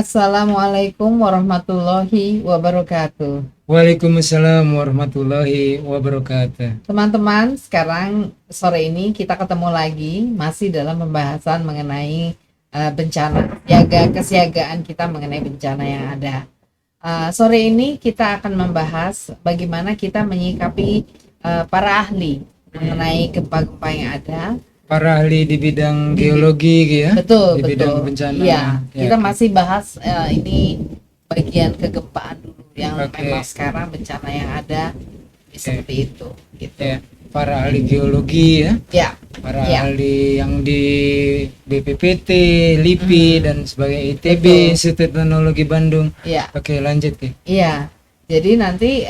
Assalamualaikum warahmatullahi wabarakatuh. Waalaikumsalam warahmatullahi wabarakatuh. Teman-teman, sekarang sore ini kita ketemu lagi masih dalam pembahasan mengenai bencana, kesiagaan kita mengenai bencana yang ada. Sore ini kita akan membahas bagaimana kita menyikapi para ahli mengenai gempa-gempa yang ada. Para ahli di bidang geologi gitu ya. Betul, di bidang bencana. Iya, kita Ya. masih bahas ini bagian kegempaan dulu yang Oke. memang sekarang bencana yang ada seperti itu gitu. Ya, para ahli geologi ya. Ya, Para Ya. ahli yang di BPPT, LIPI dan sebagai ITB, Betul. Institut Teknologi Bandung. ya, Oke, lanjut Ki. iya. Jadi nanti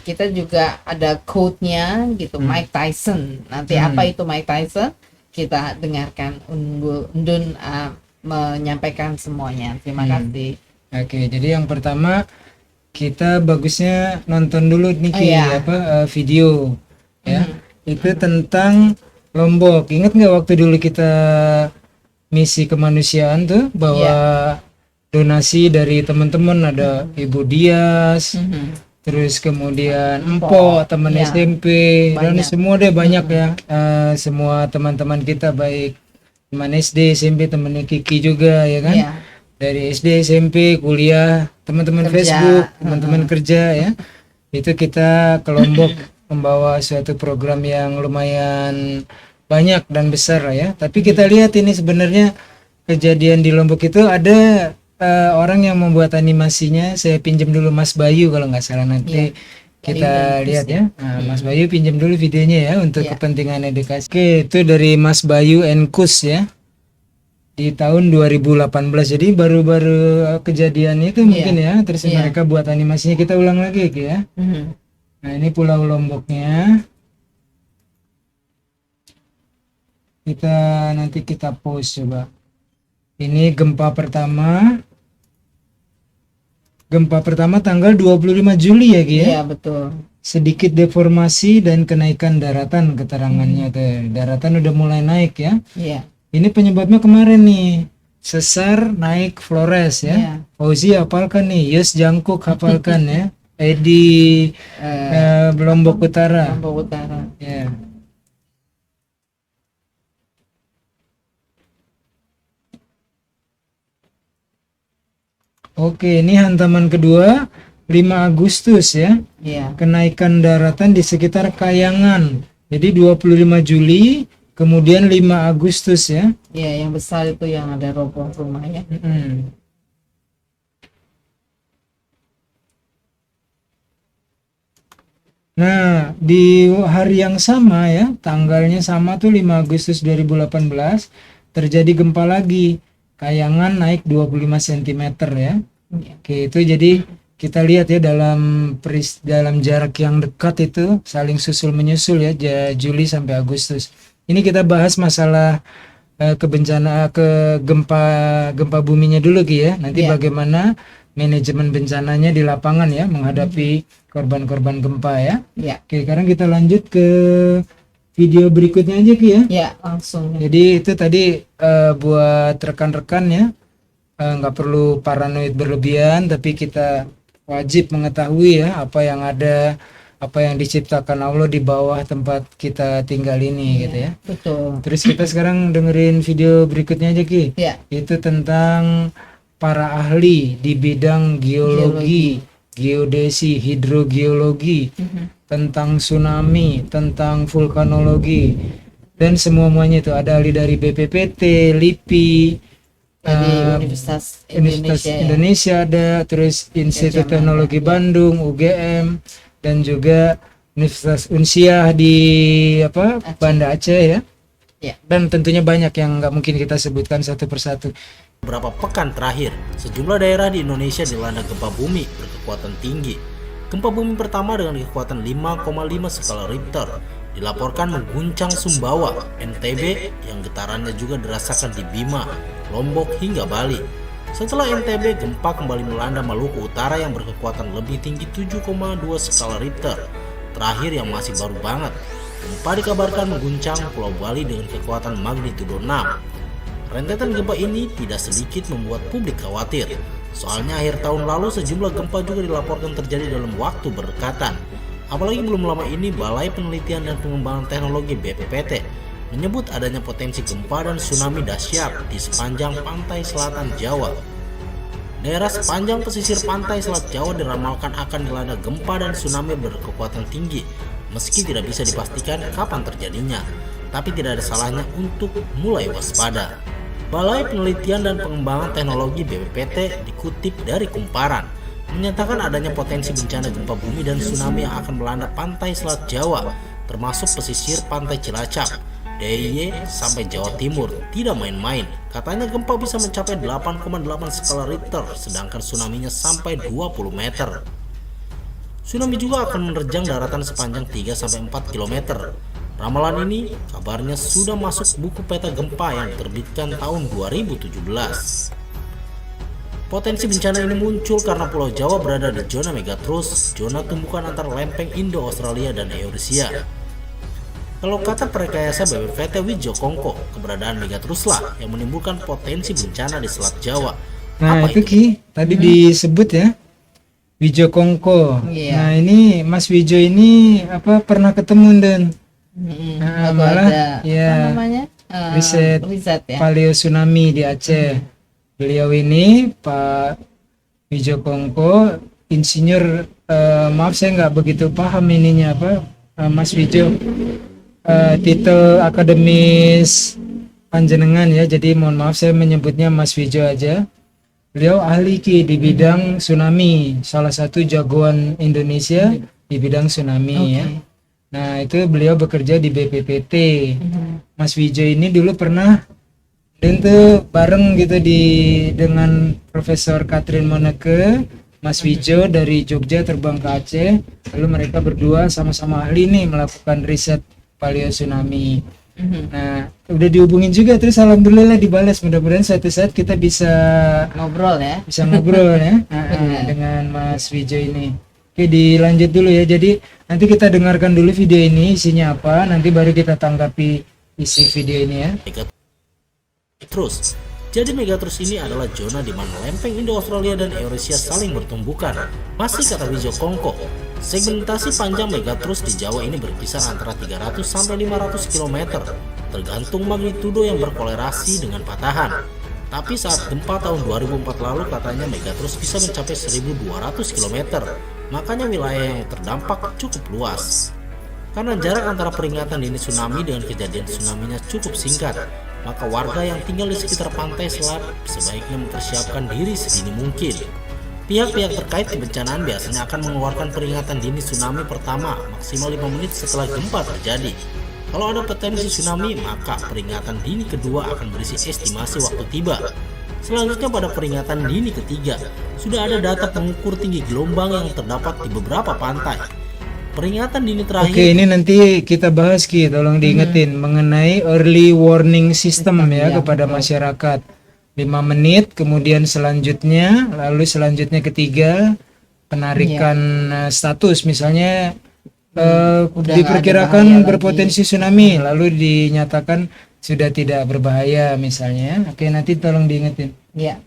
kita juga ada quote-nya gitu, Mike Tyson. Nanti apa itu Mike Tyson? Kita dengarkan Undun menyampaikan semuanya. Terima kasih. Oke, jadi yang pertama kita bagusnya nonton dulu nih Ki, iya. video ya. Itu tentang Lombok. Ingat nggak waktu dulu kita misi kemanusiaan tuh bawa donasi dari teman-teman, ada Ibu Dias, terus kemudian Empok, teman Iya. SMP, dan Banyak. semua deh banyak ya. Semua teman-teman kita baik teman SD, SMP, temannya Kiki juga ya kan. Iya. Dari SD, SMP, kuliah, teman-teman Kerja. Facebook, teman-teman kerja ya. Itu kita ke Lombok membawa suatu program yang lumayan banyak dan besar lah ya. Tapi kita lihat ini sebenarnya kejadian di Lombok itu ada orang yang membuat animasinya. Saya pinjam dulu Mas Bayu kalau nggak salah, nanti kita Bayu lihat Enkus ya. Nah, Mas Bayu pinjam dulu videonya ya untuk Iya. kepentingan edukasi. Oke, itu dari Mas Bayu Enkus ya. Di tahun 2018, jadi baru-baru kejadian itu mungkin ya, terus Iya. mereka buat animasinya. Kita ulang lagi ya. Nah, ini Pulau Lomboknya. Nanti kita post coba. Ini gempa pertama tanggal 25 Juli ya Ki ya. Iya, betul. Sedikit deformasi dan kenaikan daratan keterangannya tuh. Daratan udah mulai naik ya. Iya. Ini penyebabnya kemarin nih, sesar naik Flores Iya. ya. Fauzi hafalkan nih, Yus Jangkuk hafalkan ya. Edi Lombok Utara. Lombok Utara. Ya. Oke, ini hantaman kedua 5 Agustus ya. Iya. Kenaikan daratan di sekitar Kayangan. Jadi 25 Juli, kemudian 5 Agustus ya. Iya, yang besar itu yang ada roboh rumahnya. Nah, di hari yang sama ya, tanggalnya sama tuh 5 Agustus 2018, terjadi gempa lagi. Kayangan naik 25 cm ya. Iya. Oke, itu jadi kita lihat ya dalam jarak yang dekat itu saling susul menyusul ya, Juli sampai Agustus. Ini kita bahas masalah gempa buminya dulu Ki ya. Nanti Iya. bagaimana manajemen bencananya di lapangan ya menghadapi korban-korban gempa ya. Iya. Oke, sekarang kita lanjut ke video berikutnya aja Ki ya. Ya, langsung. Jadi itu tadi buat rekan-rekan ya, nggak perlu paranoid berlebihan, tapi kita wajib mengetahui ya apa yang ada, apa yang diciptakan Allah di bawah tempat kita tinggal ini gitu ya. Betul. Terus kita sekarang dengerin video berikutnya aja Ki. Ya. Itu tentang para ahli di bidang geologi, geodesi, hidrogeologi, tentang tsunami, tentang vulkanologi, dan semuanya itu ada ahli dari BPPT, LIPI, Jadi Universitas Indonesia ada, terus Institut Teknologi Bandung, UGM, dan juga Universitas Unsiah di Banda Aceh ya. Ya. Dan tentunya banyak yang nggak mungkin kita sebutkan satu persatu. Beberapa pekan terakhir, sejumlah daerah di Indonesia dilanda gempa bumi berkekuatan tinggi. Gempa bumi pertama dengan kekuatan 5,5 skala Richter dilaporkan mengguncang Sumbawa, NTB, yang getarannya juga dirasakan di Bima, Lombok hingga Bali. Setelah NTB, gempa kembali melanda Maluku Utara yang berkekuatan lebih tinggi 7,2 skala Richter. Terakhir yang masih baru banget, gempa dikabarkan mengguncang Pulau Bali dengan kekuatan magnitudo 6. Rentetan gempa ini tidak sedikit membuat publik khawatir. Soalnya akhir tahun lalu sejumlah gempa juga dilaporkan terjadi dalam waktu berdekatan. Apalagi belum lama ini Balai Penelitian dan Pengembangan Teknologi BPPT menyebut adanya potensi gempa dan tsunami dahsyat di sepanjang pantai selatan Jawa. Daerah sepanjang pesisir pantai Selat Jawa diramalkan akan dilanda gempa dan tsunami berkekuatan tinggi, meski tidak bisa dipastikan kapan terjadinya, tapi tidak ada salahnya untuk mulai waspada. Balai Penelitian dan Pengembangan Teknologi BPPT dikutip dari Kumparan, menyatakan adanya potensi bencana gempa bumi dan tsunami yang akan melanda pantai Selat Jawa, termasuk pesisir pantai Cilacap, DIY sampai Jawa Timur. Tidak main-main, katanya gempa bisa mencapai 8,8 skala Richter, sedangkan tsunami-nya sampai 20 meter. Tsunami juga akan menerjang daratan sepanjang 3-4 km. Ramalan ini kabarnya sudah masuk buku peta gempa yang diterbitkan tahun 2017. Potensi bencana ini muncul karena Pulau Jawa berada di zona megatrus, zona tumbukan antara lempeng Indo-Australia dan Eurasia. Kalau kata perekayasa BPPT Wijokongko, keberadaan megatruslah yang menimbulkan potensi bencana di Selat Jawa. Nah, Apa itu Ki, tadi disebut ya, Wijokongko. Iya. Nah, ini Mas Wijo ini pernah ketemu dan Atau malah ada ya apa namanya? riset Ya. paleo tsunami di Aceh. Beliau ini Pak Wijokongko, insinyur, maaf saya nggak begitu paham ininya Mas Wijo. Titel akademis panjenengan ya, jadi mohon maaf saya menyebutnya Mas Wijo aja. Beliau ahli Ki di bidang tsunami, salah satu jagoan Indonesia di bidang tsunami ya. Nah itu beliau bekerja di BPPT. Mas Wijo ini dulu pernah dan tuh bareng gitu dengan Profesor Katrin Moneke, Mas Wijo dari Jogja terbang ke Aceh, lalu mereka berdua sama-sama ahli nih melakukan riset paleo tsunami. Nah udah dihubungin juga, terus alhamdulillah dibalas. Mudah-mudahan suatu saat kita bisa Ngobrol ya. ngobrol ya dengan Mas Wijo ini. Oke, dilanjut dulu ya. Jadi nanti kita dengarkan dulu video ini isinya apa, nanti baru kita tanggapi isi video ini ya. Megatrus. Jadi megatrus ini adalah zona di mana lempeng Indo-Australia dan Eurasia saling bertumbukan. Masih kata Wijokongko, segmentasi panjang megatrus di Jawa ini berkisar antara 300 sampai 500 km, tergantung magnitudo yang berkolerasi dengan patahan. Tapi saat gempa tahun 2004 lalu katanya megatrus bisa mencapai 1200 km, makanya wilayah yang terdampak cukup luas. Karena jarak antara peringatan dini tsunami dengan kejadian tsunami-nya cukup singkat, maka warga yang tinggal di sekitar pantai selat sebaiknya mempersiapkan diri sedini mungkin. Pihak-pihak terkait kebencanaan biasanya akan mengeluarkan peringatan dini tsunami pertama maksimal 5 menit setelah gempa terjadi. Kalau ada potensi tsunami, maka peringatan dini kedua akan berisi estimasi waktu tiba. Selanjutnya pada peringatan dini ketiga, sudah ada data pengukur tinggi gelombang yang terdapat di beberapa pantai. Peringatan dini terakhir. Oke, ini nanti kita bahas Ki, tolong diingetin mengenai early warning system ya kepada masyarakat. 5 menit, kemudian selanjutnya, lalu selanjutnya ketiga penarikan status, misalnya diperkirakan berpotensi tsunami, lalu dinyatakan sudah tidak berbahaya misalnya. Oke, nanti tolong diingetin. Iya.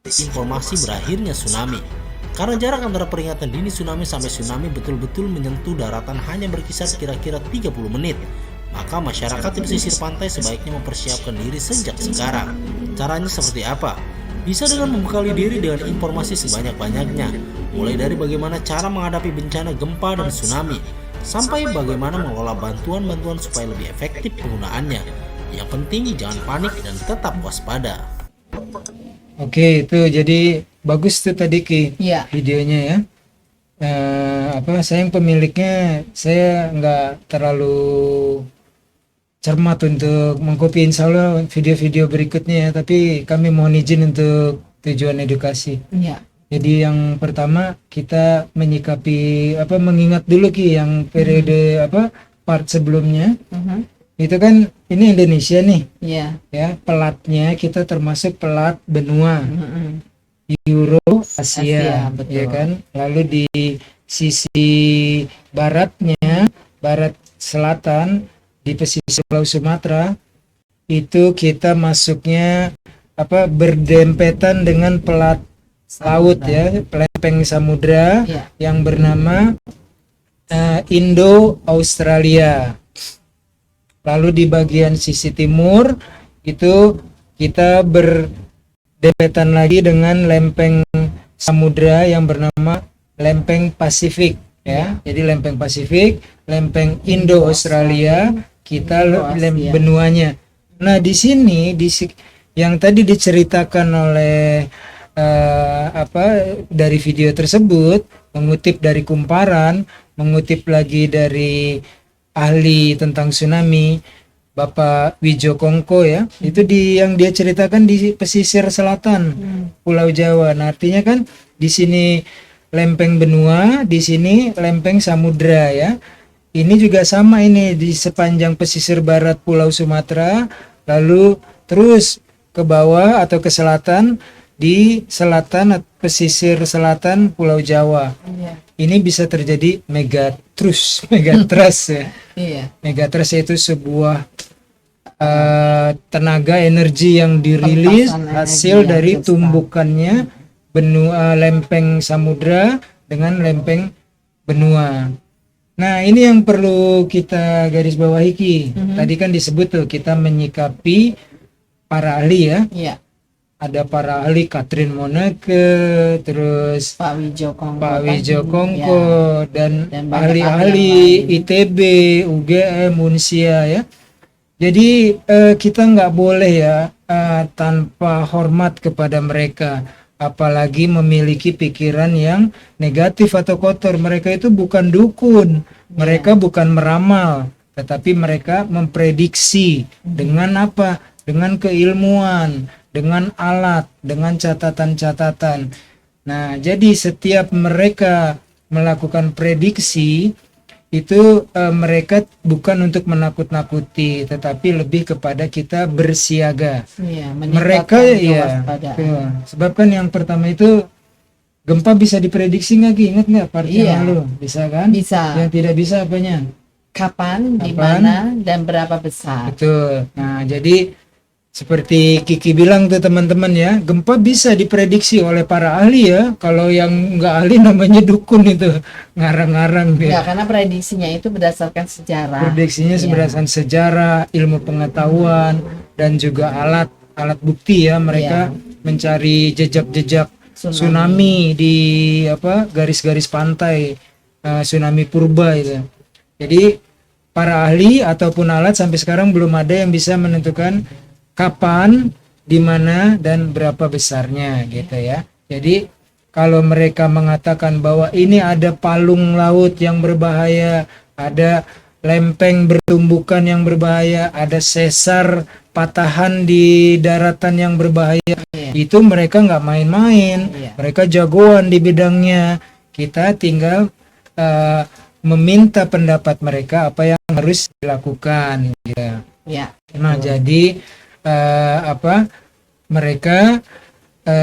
Informasi berakhirnya tsunami. Karena jarak antara peringatan dini tsunami sampai tsunami betul-betul menyentuh daratan hanya berkisar kira-kira 30 menit. Maka masyarakat di pesisir pantai sebaiknya mempersiapkan diri sejak sekarang. Caranya seperti apa? Bisa dengan membekali diri dengan informasi sebanyak-banyaknya, mulai dari bagaimana cara menghadapi bencana gempa dan tsunami, sampai bagaimana mengelola bantuan-bantuan supaya lebih efektif penggunaannya. Yang penting jangan panik dan tetap waspada. Oke, itu jadi bagus tuh tadi Ki videonya ya. Saya yang pemiliknya, saya nggak terlalu cermat untuk mengcopy, insya Allah video-video berikutnya ya, tapi kami mohon izin untuk tujuan edukasi. Jadi yang pertama kita menyikapi mengingat dulu Ki yang periode part sebelumnya. Itu kan ini Indonesia nih. Ya, pelatnya kita termasuk pelat benua. Euro Asia, ya kan. Lalu di sisi baratnya, barat selatan di pesisir Pulau Sumatera itu kita masuknya berdempetan dengan pelat laut ya, lempeng samudra Iya. yang bernama Indo-Australia. Lalu di bagian sisi timur itu kita berdempetan lagi dengan lempeng samudra yang bernama lempeng Pasifik ya. Jadi lempeng Pasifik, lempeng Indo-Australia, kita Indo-Asia. benuanya. Nah, di sini yang tadi diceritakan oleh dari video tersebut, mengutip dari Kumparan, mengutip lagi dari ahli tentang tsunami Bapak Wijo Kongko ya, itu yang dia ceritakan di pesisir selatan Pulau Jawa. Nah, artinya kan di sini lempeng benua, di sini lempeng samudra ya. Ini juga sama ini di sepanjang pesisir barat Pulau Sumatera, lalu terus ke bawah atau ke selatan di selatan pesisir selatan Pulau Jawa. Iya. Ini bisa terjadi megatrust ya. Iya. Megatrust itu sebuah tenaga energi yang dirilis Pelepasan hasil energi yang dari besar. tumbukannya benua lempeng samudra dengan lempeng benua. Nah, ini yang perlu kita garis bawahi Ki. Tadi kan disebut tuh kita menyikapi para ahli ya. Iya. Ada para ahli Katrin Moneke, terus Pak Wijo Kongko. Pak Wijo tadi, Kongko ya. dan Dan banyak ahli ahli-ahli yang lain. ITB, UGM, Unsia ya. Jadi kita nggak boleh ya tanpa hormat kepada mereka, apalagi memiliki pikiran yang negatif atau kotor. Mereka itu bukan dukun, mereka bukan meramal, tetapi mereka memprediksi dengan apa? Dengan keilmuan, dengan alat, dengan catatan-catatan. Nah, jadi setiap mereka melakukan prediksi itu mereka bukan untuk menakut-nakuti, tetapi lebih kepada kita bersiaga. Iya, Mereka meningkatkan ya, kewaspadaan. sebab kan yang pertama itu gempa bisa diprediksi nggak? Ingat nggak part Iya. yang lalu? Bisa kan? Bisa. Yang tidak bisa apanya? Kapan, di Kapan? mana, dan berapa besar. Betul. Nah, jadi seperti Kiki bilang tuh teman-teman ya, gempa bisa diprediksi oleh para ahli ya. Kalau yang nggak ahli namanya dukun itu, ngarang-ngarang Enggak, dia. karena prediksinya itu berdasarkan sejarah. Prediksinya Iya. berdasarkan sejarah, ilmu pengetahuan, dan juga alat bukti ya. Mereka mencari jejak-jejak tsunami di garis-garis pantai, tsunami purba itu. Jadi para ahli ataupun alat sampai sekarang belum ada yang bisa menentukan kapan, di mana, dan berapa besarnya gitu ya. Jadi kalau mereka mengatakan bahwa ini ada palung laut yang berbahaya, ada lempeng bertumbukan yang berbahaya, ada sesar patahan di daratan yang berbahaya, itu mereka nggak main-main. Iya. Mereka jagoan di bidangnya. Kita tinggal meminta pendapat mereka apa yang harus dilakukan gitu. Ya. Nah, jadi mereka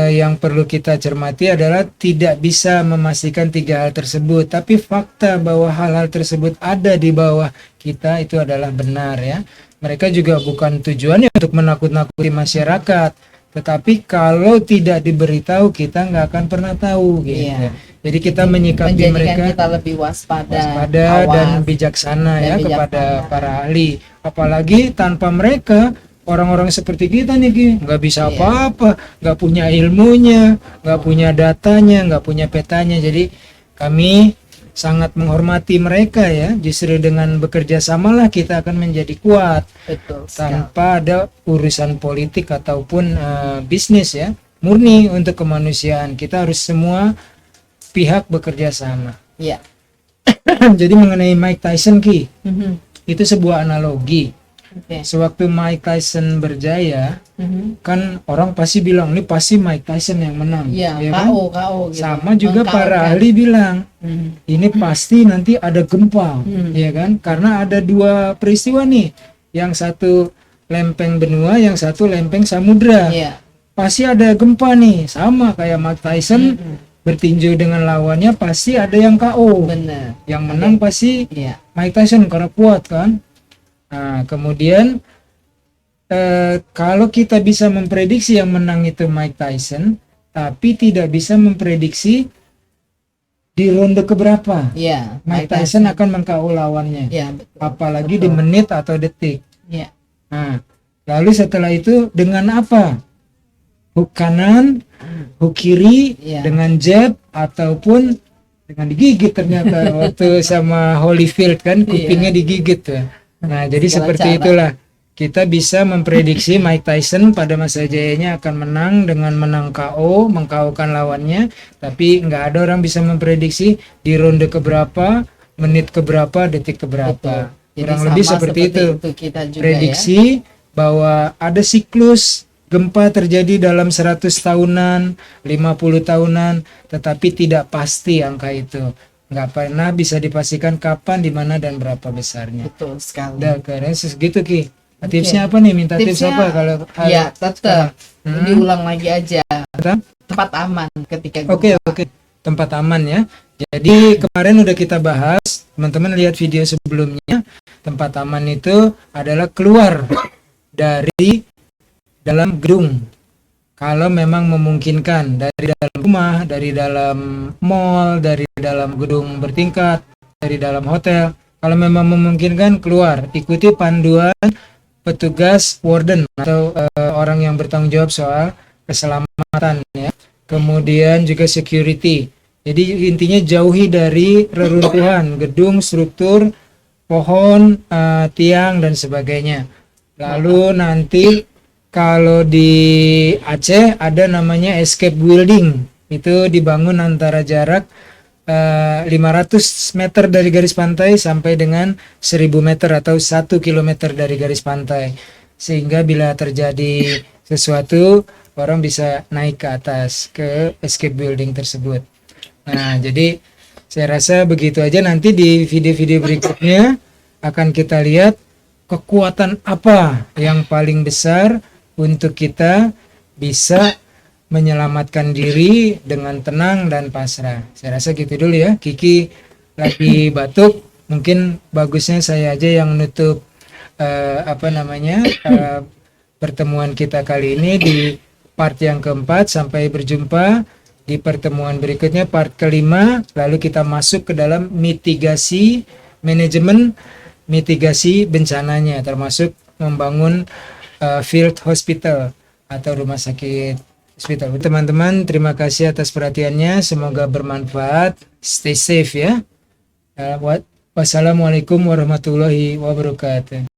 yang perlu kita cermati adalah tidak bisa memastikan tiga hal tersebut, tapi fakta bahwa hal-hal tersebut ada di bawah kita itu adalah benar ya. Mereka juga bukan tujuannya untuk menakut-nakuti masyarakat, tetapi kalau tidak diberitahu kita nggak akan pernah tahu gitu. Iya. Jadi kita menyikapi Menjadikan mereka kita lebih waspada, dan bijaksana dan ya bijaksana. kepada para ahli. Apalagi tanpa mereka orang-orang seperti kita nih Ki, nggak bisa apa-apa, nggak punya ilmunya, nggak punya datanya, nggak punya petanya. Jadi kami sangat menghormati mereka ya. Justru dengan bekerja samalah kita akan menjadi kuat Betul sekali. tanpa ada urusan politik ataupun bisnis ya. Murni untuk kemanusiaan. Kita harus semua pihak bekerja sama. Ya. Jadi mengenai Mike Tyson Ki, Mhm. itu sebuah analogi. Oke. Sewaktu Mike Tyson berjaya, Mhm. kan orang pasti bilang ini pasti Mike Tyson yang menang. Iya, ya kan? KO gitu. Sama juga para Mengkaokan. ahli bilang Mhm. ini pasti nanti ada gempa, ya kan? Karena ada dua peristiwa nih, yang satu lempeng benua, yang satu lempeng samudra. Iya. Pasti ada gempa nih, sama kayak Mike Tyson bertinju dengan lawannya, pasti ada yang KO. Benar. Yang menang pasti Iya. Mike Tyson karena kuat kan. Nah, kemudian kalau kita bisa memprediksi yang menang itu Mike Tyson, tapi tidak bisa memprediksi di ronde keberapa Iya, Mike Tyson akan meng-KO lawannya, Iya, betul. apalagi di menit atau detik. Iya. Nah, lalu setelah itu dengan apa? Hook kanan, hook kiri, Iya. dengan jab ataupun dengan digigit ternyata waktu sama Holyfield kan kupingnya digigit tuh. Nah, jadi Segala seperti cara. itulah kita bisa memprediksi Mike Tyson pada masa jayanya akan menang dengan menang KO, meng-KO-kan lawannya, tapi nggak ada orang bisa memprediksi di ronde keberapa, menit keberapa, detik keberapa. Jadi Kurang sama lebih seperti itu. kita juga Prediksi bahwa ada siklus gempa terjadi dalam 100 tahunan, 50 tahunan, tetapi tidak pasti angka itu. Nggak pernah bisa dipastikan kapan, di mana, dan berapa besarnya. Betul sekali. Udah, kayaknya segitu Ki. Tipsnya apa nih? Minta tips Tipsnya, apa kalau ya tetap Hmm. diulang lagi aja. Tetap? Tempat aman ketika Oke, tempat aman ya. Jadi kemarin udah kita bahas, teman-teman lihat video sebelumnya, tempat aman itu adalah keluar dari dalam gedung. Kalau memang memungkinkan, dari dalam rumah, dari dalam mall, dari dalam gedung bertingkat, dari dalam hotel. Kalau memang memungkinkan keluar, ikuti panduan petugas warden atau orang yang bertanggung jawab soal keselamatan ya. Kemudian juga security. Jadi intinya jauhi dari reruntuhan gedung, struktur, pohon, tiang dan sebagainya. Lalu nanti kalau di Aceh ada namanya escape building. Itu dibangun antara jarak 500 meter dari garis pantai sampai dengan 1000 meter atau 1 kilometer dari garis pantai. Sehingga bila terjadi sesuatu, orang bisa naik ke atas ke escape building tersebut. Nah, jadi saya rasa begitu aja. Nanti di video-video berikutnya akan kita lihat kekuatan apa yang paling besar untuk kita bisa menyelamatkan diri dengan tenang dan pasrah. Saya rasa gitu dulu ya. Kiki lagi batuk, mungkin bagusnya saya aja yang nutup pertemuan kita kali ini di part yang keempat. Sampai berjumpa di pertemuan berikutnya, part kelima. Lalu kita masuk ke dalam mitigasi, manajemen mitigasi bencananya, termasuk membangun field hospital atau rumah sakit hospital. Teman-teman, terima kasih atas perhatiannya. Semoga bermanfaat. Stay safe ya. Wassalamualaikum warahmatullahi wabarakatuh.